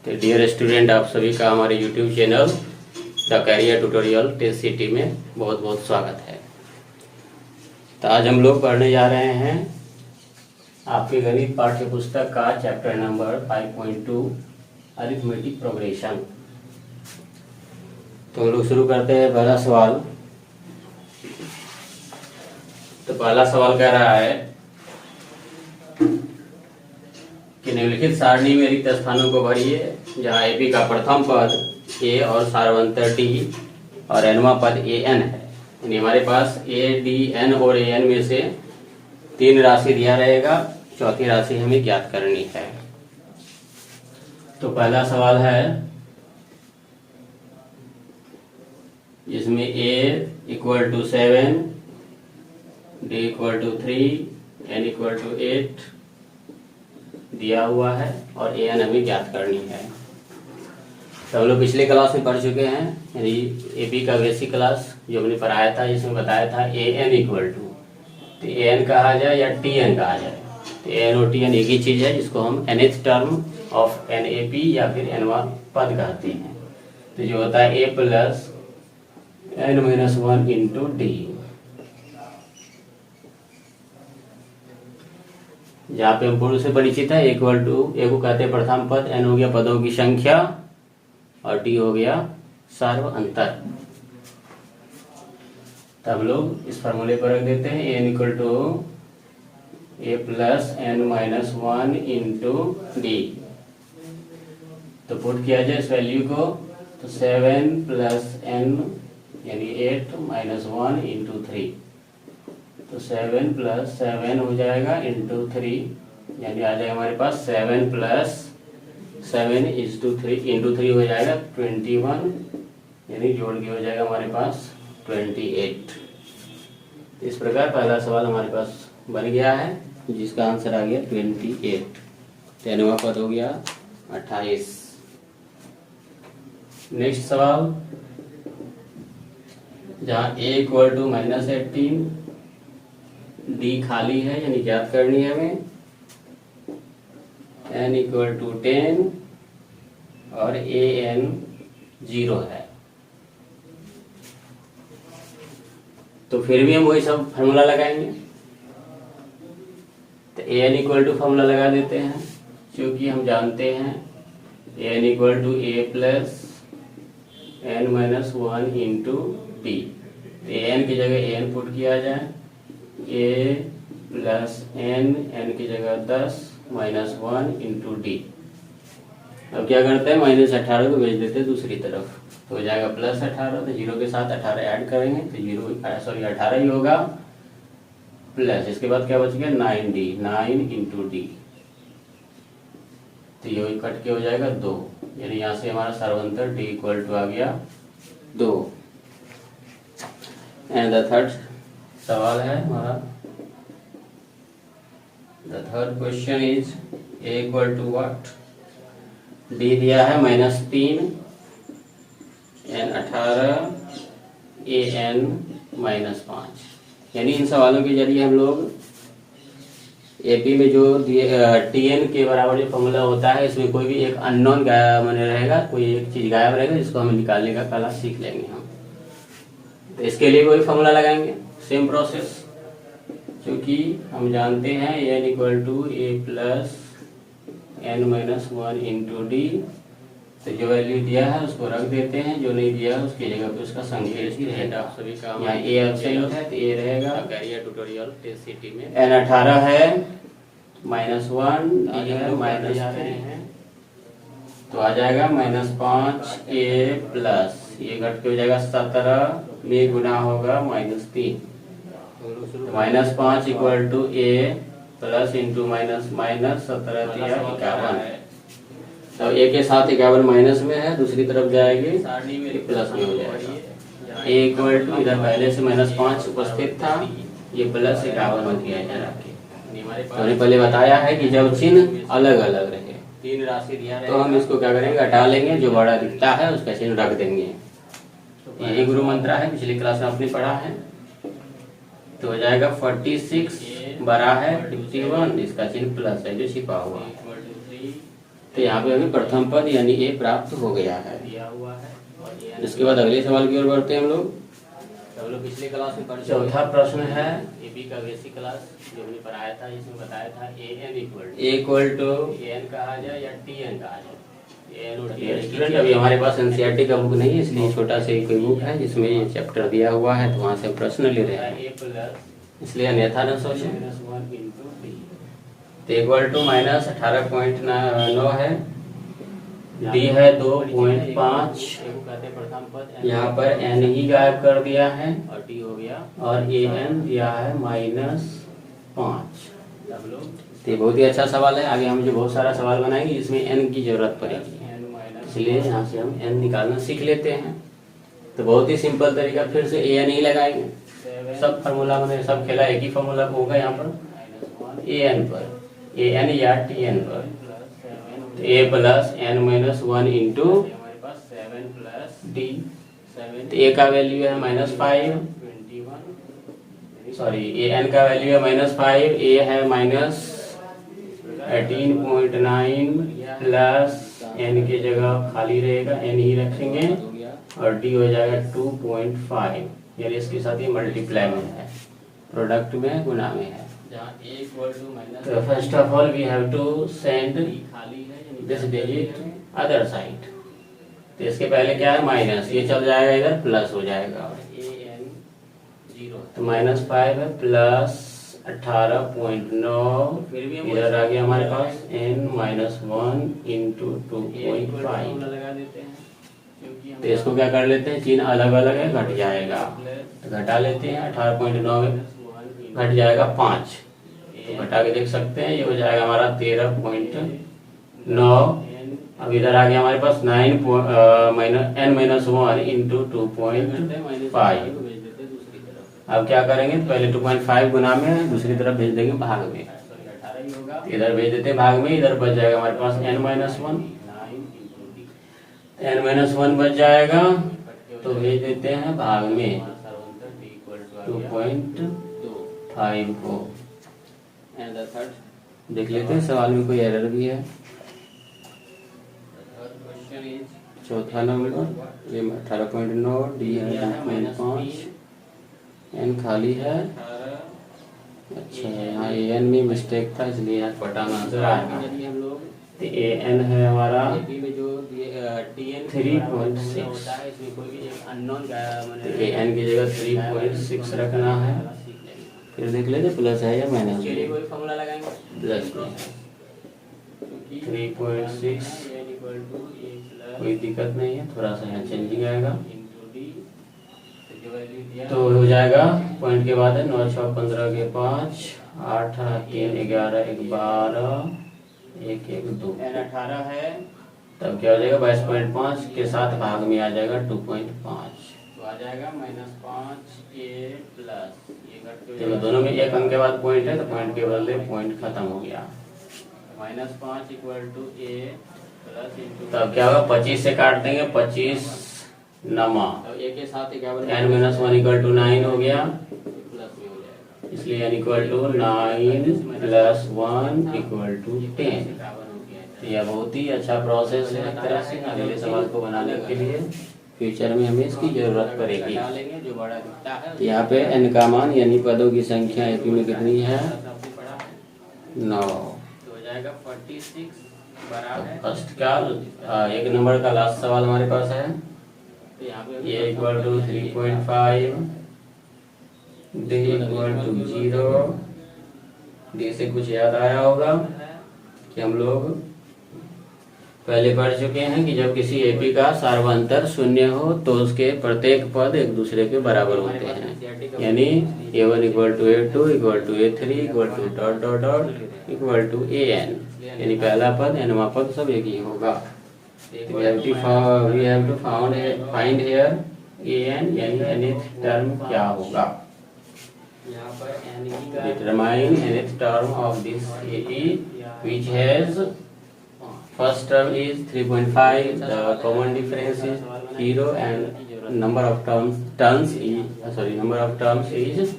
तो dear student, आप सभी का हमारे YouTube channel the career tutorial test city में बहुत बहुत स्वागत है। तो आज हम लोग पढ़ने जा रहे हैं आपके गणित पाठ्य पुस्तक का चैप्टर नंबर 5.2 अरिथमेटिक प्रोग्रेशन। तो हम लोग शुरू करते हैं पहला सवाल। तो पहला सवाल कह रहा है कि निम्नलिखित सारणी में रिक्त स्थानों को भरिए, जहाँ एपी का प्रथम पद ए और सार्वंतर डी और एनवा पद ए एन है। यानी हमारे पास ए डी एन और ए एन में से तीन राशि दिया रहेगा, चौथी राशि हमें ज्ञात करनी है। तो पहला सवाल है जिसमें a equal to 7, d equal to 3, n equal to 8 दिया हुआ है और ए एन हमें ज्ञात करनी है। तो हम लोग पिछले क्लास में पढ़ चुके हैं, यानी एपी का बेसिक क्लास जो हमने पढ़ाया था, जिसमें बताया था ए एन इक्वल टू, तो ए एन कहा जाए या टी एन कहा जाए। तो ए एन और टी एन एक ही चीज़ है, जिसको हम nth term of an A P या फिर एनवा पद कहते हैं। तो जो होता है a plus n minus 1 into d, जहाँ पे हम पूर्व से परिचित है। इक्वल टू ए को कहते हैं प्रथम पद, एन हो गया पदों की संख्या और डी हो गया सार्व अंतर। तब लोग इस फॉर्मूले पर रख देते हैं n equal to a plus n minus 1 into d. तो पुट किया जाए इस वैल्यू को, तो 7 प्लस एन यानी 8 माइनस 1 इंटू 3। तो 7 प्लस 7 हो जाएगा इंटू 3, यानी आ जाएगा हमारे पास 7 प्लस 7 इंटू 3 हो जाएगा 21, यानी जोड़ के हो जाएगा हमारे पास 28। इस प्रकार पहला सवाल हमारे पास बन गया है, जिसका आंसर आ गया 28। तेरहवां पद हो गया 28। नेक्स्ट सवाल, जहाँ ए इक्वल टू माइनस 18, डी खाली है यानी ज्ञात करनी है हमें, एन इक्वल टू 10 और ए एन 0 है। तो फिर भी हम वही सब फार्मूला लगाएंगे। तो a n equal to formula लगा देते हैं, क्योंकि हम जानते हैं a n equal to a plus n minus 1 into d. A n की जगह ए एन पुट किया जाए, ए प्लस एन की जगह 10 माइनस 1 इंटू डी। अब क्या करते हैं, माइनस 18 को भेज देते हैं दूसरी तरफ, तो हो जाएगा प्लस 18। तो 0 के साथ 18 ऐड करेंगे तो 18 ही होगा, प्लस इसके बाद क्या बच गया 9d, 9 इंटू डी। तो ये कट के हो जाएगा 2, यानी यहाँ से हमारा सर्वंतर डी इक्वल टू आ गया 2। एंड द थर्ड सवाल है हमारा, the third question is a equal to what. D दिया है -3, एन 18, ए एन -5। यानी इन सवालों के जरिए हम लोग एपी में जो टी एन के बराबर जो फॉर्मूला होता है, इसमें कोई भी एक अननोन माने रहेगा, कोई एक चीज गायब रहेगा, जिसको हमें निकालने का कला सीख लेंगे हम। तो इसके लिए कोई फॉर्मूला लगाएंगे, सेम प्रोसेस, क्योंकि हम जानते हैं n equal to a plus n minus 1 into d. तो जो वैल्यू दिया है उसको रख देते हैं, जो नहीं दिया है उसकी जगह पे उसका संकेत ही रहेगा। सभी का यहाँ ए एब्सोल्यूट है तो ए रहेगा कैरियर ट्यूटोरियल टेस्ट सिटी में। एन 18 है -1, डी है -3, तो आ जाएगा -5 ए प्लस, ये घट के हो जाएगा 17 में गुना होगा -3। -5 equal to a plus into minus 17 दिया 51। तो ए के साथ 51 माइनस में है, दूसरी तरफ जाएगी प्लस में हो जाएगा। ए इक्वल टू इधर पहले से -5 उपस्थित था, ये प्लस 51 में दिया जा रहा है। हमने पहले बताया है कि जब चिन्ह अलग अलग रहे, तीन राशि दिया रहे, तो हम इसको क्या करेंगे, हटा लेंगे, जो बड़ा दिखता है उसका चिन्ह रख देंगे। ये गुरु मंत्र है, पिछली क्लास में आपने पढ़ा है। तो हो जाएगा 46 बड़ा है 51, इसका चिन्ह प्लस है जो छिपा हुआ है। तो यहाँ पे हमें प्रथम पद यानी ए प्राप्त हो गया है, दिया हुआ है। और इसके बाद अगले सवाल की ओर बढ़ते हैं हम लोग। तो हम लोग पिछले क्लास में पढ़े, चौथा प्रश्न है ए बी का बेसिक क्लास जो हमने पढ़ाया था, इसमें बताया था ए इक्वल टू एन कहा जाए या टी एन कहा जाए। स्टूडेंट अभी हमारे पास एनसीईआरटी का बुक नहीं है, इसलिए छोटा सा कोई बुक है जिसमें ये चैप्टर दिया हुआ है, तो वहाँ से प्रश्न ले रहे हैं, इसलिए अन्यथा न सोचें। तो इक्वल टू माइनस 18.9 है, डी है 2.5, यहाँ पर एन ही गायब कर दिया है और टी हो गया, और ए एन दिया है -5। तो ये बहुत ही अच्छा सवाल है। आगे हम जो बहुत सारा सवाल बनाएंगे जिसमें एन की जरूरत पड़ेगी, इसलिए यहाँ से हम एन निकालना सीख लेते हैं। तो बहुत ही सिंपल तरीका, फिर से ए एन ही लगाएंगे, सब फार्मूला में सब खेला एक ही फार्मूला होगा यहाँ पर ए एन पर, ए एन या टी एन पर। A plus n minus 1 into d. तो ए का वैल्यू है -5, सॉरी ए एन का वैल्यू है -5, ए है -18.9 प्लस एन की जगह खाली रहेगा, एन ही रखेंगे, और डी हो जाएगा 2.5, यानी इसके साथ ही मल्टीप्लाई में है, प्रोडक्ट में गुना में है। तो first of all we have to send this digit other side. तो इसके पहले क्या है माइनस, ये चल जाएगा इधर, प्लस हो जाएगा, तो -5 है प्लस 18.9, इधर आ गया हमारे पास n-1 इंटू 2.5। तो इसको क्या कर लेते हैं, चिन्ह अलग अलग है, घट जाएगा, तो घटा लेते हैं। 18.9 घट जाएगा 5, तो घटा के देख सकते हैं, ये हो जाएगा हमारा 13.9। अब इधर आ गया हमारे पास n-1 इंटू 2.5। अब क्या करेंगे, पहले 2.5 गुना में, दूसरी तरफ भेज देंगे भाग में, इधर भेज देते हैं भाग में, इधर बच जाएगा हमारे पास n-1, n-1 बच जाएगा, तो भेज देते हैं भाग में 2.5 को। देख लेते हैं सवाल में कोई एरर भी है। चौथा नंबर, ये 18.9, डी है -5, एन खाली है, अच्छा यहाँ ए एन में मिस्टेक था, इसलिए यहाँ पटांग आंसर आएगा। तो ए एन है हमारा 3.6, ए एन की जगह 3.6 रखना है। फिर देख लेते प्लस है या माइनस, प्लस में 3.6, कोई दिक्कत नहीं है, थोड़ा सा यहाँ चेंजिंग आएगा, तो हो जाएगा पॉइंट के बाद है 9 6 15 के 5, 8 3 11 1 12 1 1 2, n 18 है, तब क्या हो जाएगा 22.5 के साथ भाग में आ जाएगा 2.5, तो आ जाएगा -5 a प्लस, ये दोनों में एक अंक के बाद पॉइंट है, तो पॉइंट के बदले पॉइंट खत्म हो गया, -5 equal to a plus into, तब क्या होगा 25 से काट देंगे, 25 नमा, तो एक के साथ n-1 इक्वल टू 9 हो गया, इसलिए n equal to 9 plus 1 equal to 10। यह बहुत ही अच्छा प्रोसेस है एक तरह से अगले सवाल को बनाने के लिए, फ्यूचर में हमें इसकी जरूरत पड़ेगी। तो यहाँ पे n का मान यानी पदों की संख्या एपी में कितनी है, 9, तो हो जाएगा 46 बराबर। फर्स्ट का एक नंबर का लास्ट सवाल हमारे पास है, ये equal to 3.5, d equal to 0। D से कुछ याद आया होगा कि हम लोग पहले पढ़ चुके हैं कि जब किसी एपी का सार्वंतर 0 हो तो उसके प्रत्येक पद एक दूसरे के बराबर होते हैं, यानी a1 equal to a2 equal to a3 equal to dot dot dot equal to an, यानी पहला पद nवां पद सब एक ही होगा। We have to find here an, यानी nth टर्म क्या होगा, determine nth term of this AP which has first term is 3.5, the common difference is 0 and number of terms is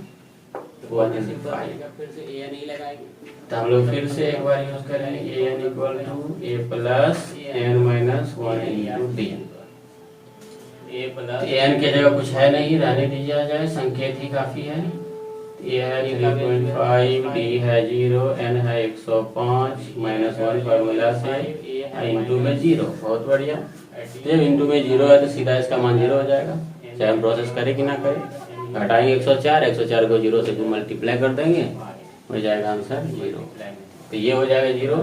1/5। फिर से ए एन ही लगाएंगे, तो हम लोग फिर से एक बार यूज करेंगे a n equal to a plus n minus 1 into d. A n की जगह कुछ है नहीं, रहने दीजिए जाए, संकेत ही काफी है। ए है 3.5, डी है 0, एन है 105 माइनस 1 फार्मूला से इंटू में 0। बहुत बढ़िया। जब इंटू में 0 है तो सीधा इसका मान 0 हो जाएगा, चाहे हम प्रोसेस करें कि ना करें। घटाएंगे 104 को 0 से मल्टीप्लाई कर देंगे, हो जाएगा आंसर 0। तो ये हो जाएगा 0।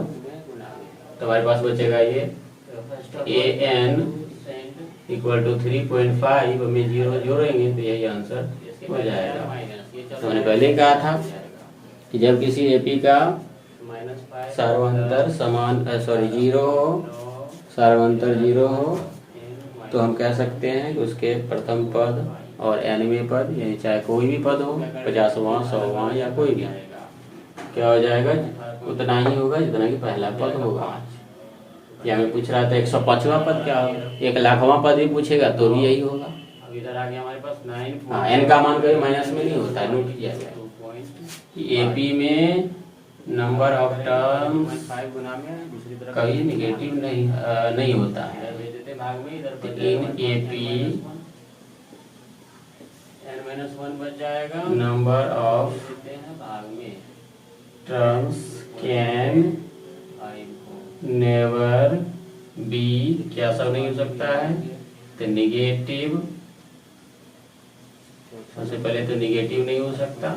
तो हमारे पास बचेगा ये ए एन इक्वल टू 3.5 में 0 जोड़ेंगे तो यही आंसर हो जाएगा। तो मैंने पहले ही कहा था कि जब किसी एपी का सार्वंतर समान 0 हो, सार्वंतर 0 हो, तो हम कह सकते हैं कि उसके प्रथम पद और एनवें पद, यानी चाहे कोई भी पद हो, 50वां 100वां या कोई भी, क्या हो जाएगा, उतना ही होगा जितना कि पहला पद होगा। या मैं पूछ रहा था 105वां पद क्या होगा, 1,00,000वां पद भी पूछेगा तो भी यही होगा। अब इधर आ गया हमारे पास 9। हाँ, एन का मान कभी माइनस में नहीं होता है, नोट किया गया। एपी में नंबर ऑफ टर्म कभी निगेटिव नहीं होता है। इन एपी n-1 बच जाएगा, number of terms can never be, क्या सब नहीं हो सकता है, तो निगेटिव, सबसे पहले तो निगेटिव नहीं हो सकता,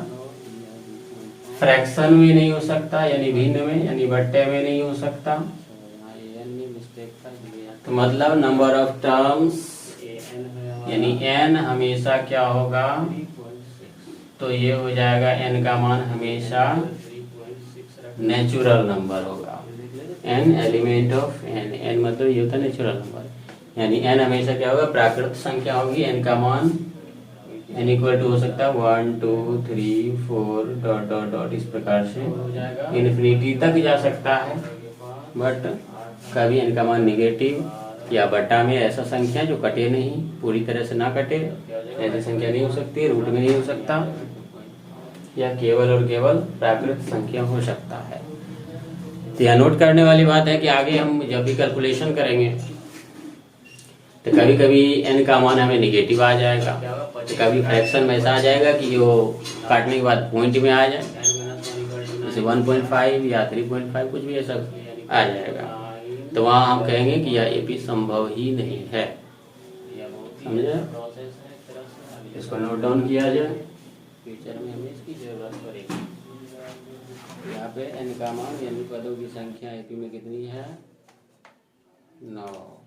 फ्रैक्शन में नहीं हो सकता, यानी भिन्न में, यानी बट्टे में नहीं हो सकता। तो मतलब नंबर ऑफ टर्म्स यानी n हमेशा क्या होगा, तो ये हो जाएगा n का मान हमेशा नेचुरल नंबर होगा। n एलिमेंट ऑफ n मतलब ये होता है नेचुरल नंबर, यानी n हमेशा क्या होगा, प्राकृत संख्या होगी। n का मान n इक्वल टू हो सकता है 1 2 3 4 डॉट डॉट डॉट, इस प्रकार से इन्फिनिटी तक जा सकता है। बट कभी n का मान निगेटिव या बट्टा में ऐसा संख्या जो कटे नहीं, पूरी तरह से ना कटे, ऐसी संख्या नहीं हो सकती, रूट में नहीं हो सकता, या केवल और केवल प्राकृत संख्या हो सकता है। तो यह नोट करने वाली बात है कि आगे हम जब भी कैलकुलेशन करेंगे तो कभी कभी n का मान हमें निगेटिव आ जाएगा, तो कभी फ्रैक्शन में ऐसा आ जाएगा कि वो काटने के बाद पॉइंट में आ जाए, जैसे 1.5 या 3.5 कुछ भी ऐसा आ जाएगा, तो वहाँ हम कहेंगे कि यह एपी संभव ही नहीं है। समझे? इसको नोट डाउन किया जाए, फ्यूचर में हमें इसकी जरूरत पड़ेगी। यहाँ पे n का मान यानी पदों की संख्या एपी में कितनी है, 9।